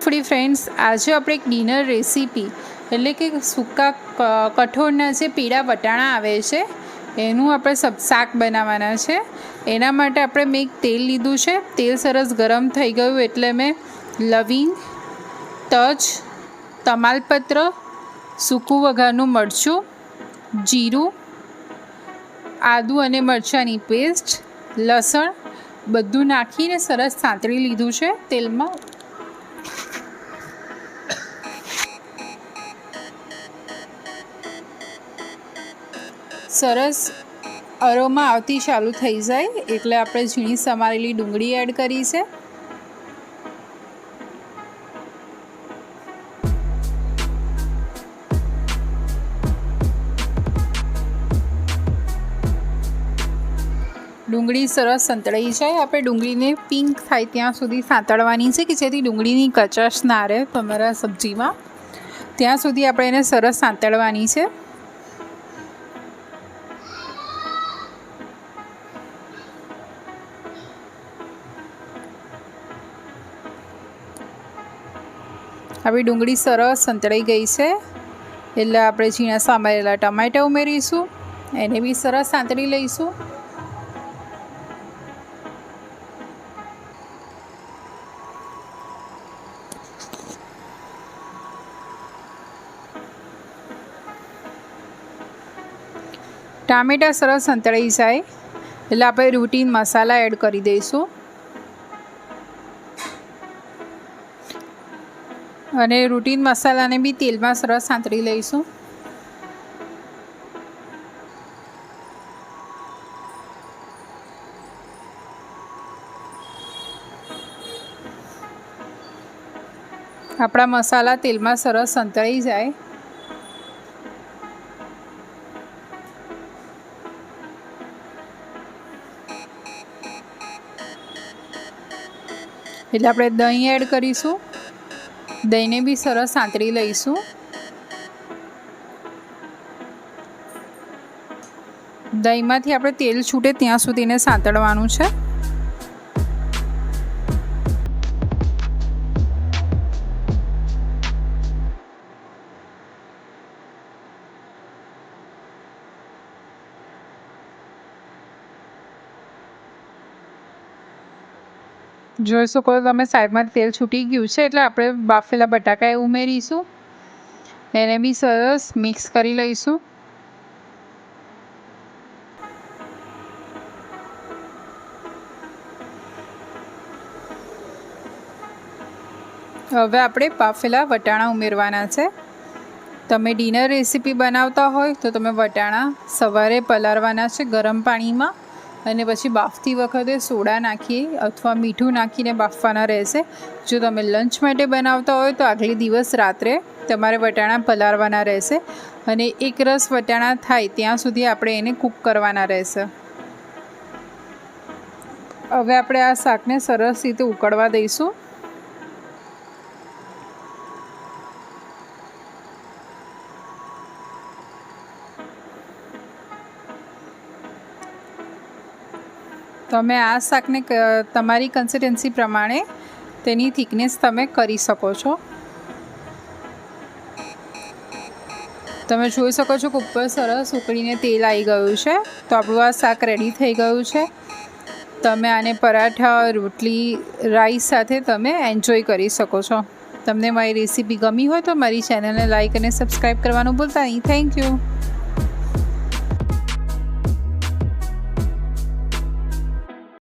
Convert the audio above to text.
ફૂડી friends, આજે આપણે એક ડિનર રેસીપી એટલે કે સૂકા કઠોળના જે પીળા વટાણા આવે છે એનું આપણે શાક બનાવવાના છે. એના માટે મેં એક તેલ લીધું છે. તેલ સરસ ગરમ થઈ ગયું એટલે મેં લવિંગ, તજ, તમાલપત્ર, સૂકું વઘારનું મરચું, જીરું, આદું અને મરચાંની પેસ્ટ, લસણ બધું નાખીને સરસ સાંતળી લીધું છે તેલમાં. સરસ અરોમા આવતી ચાલુ થઈ જાય એટલે આપણે ઝીણી સમારેલી ડુંગળી એડ કરી છે. ડુંગળી સરસ સંતળાઈ જાય આપણે ડુંગળીને પિંક થાય ત્યાં સુધી સાંતળવાની છે કે જેથી ડુંગળીની કચાશ ના રહે તમારા સબ્જીમાં. ત્યાં સુધી આપણે એને સરસ સાંતળવાની છે. આપણી ડુંગળી સરસ સંતળાઈ ગઈ છે એટલે આપણે ઝીણા સમારેલા ટમાટા ઉમેરીશું. એને બી સરસ સાંતળી લઈશું. ટામેટાં સરસ સંતળાઈ જાય એટલે આપણે રૂટીન મસાલા એડ કરી દઈશું અને રૂટીન મસાલાને બી તેલમાં સરસ સાંતળી લઈશું. આપણા મસાલા તેલમાં સરસ સંતળાઈ જાય એટલે આપણે દહીં એડ કરીશું. દહીંને બી સરસ સાંતળી લઈશું. દહીંમાંથી આપણે તેલ છૂટે ત્યાં સુધી એને સાંતળવાનું છે. જોઈ શકો તમે સાઈડમાં તેલ છૂટી ગયું છે એટલે આપણે બાફેલા બટાકા ઉમેરીશું. એને બી સરસ મિક્સ કરી લઈશું. હવે આપણે બાફેલા વટાણા ઉમેરવાના છે. તમે ડિનર રેસીપી બનાવતા હોય તો તમે વટાણા સવારે પલાળવાના છે ગરમ પાણીમાં અને પછી બાફતી વખતે સોડા નાખી અથવા મીઠું નાખીને બાફવાના રહેશે. જો તમે લંચ માટે બનાવતા હોય તો આગલે દિવસ રાત્રે તમારે વટાણા પલાળવાના રહેશે અને એક રસ વટાણા થાય ત્યાં સુધી આપણે એને કૂક કરવાના રહેશે. હવે આપણે આ શાકને સરસ રીતે ઉકળવા દઈશું. તમે આ શાકને તમારી કન્સિસ્ટન્સી પ્રમાણે તેની થિકનેસ તમે કરી શકો છો. તમે જોઈ શકો છો કે ઉપર સરસ ઉકળીને તેલ આવી ગયું છે. તો આપણું આ શાક રેડી થઈ ગયું છે. તમે આને પરાઠા, રોટલી, રાઈસ સાથે તમે એન્જોય કરી શકો છો. તમને મારી રેસીપી ગમી હોય તો મારી ચેનલને લાઈક અને સબસ્ક્રાઈબ કરવાનું ભૂલતા નહીં. Thank you.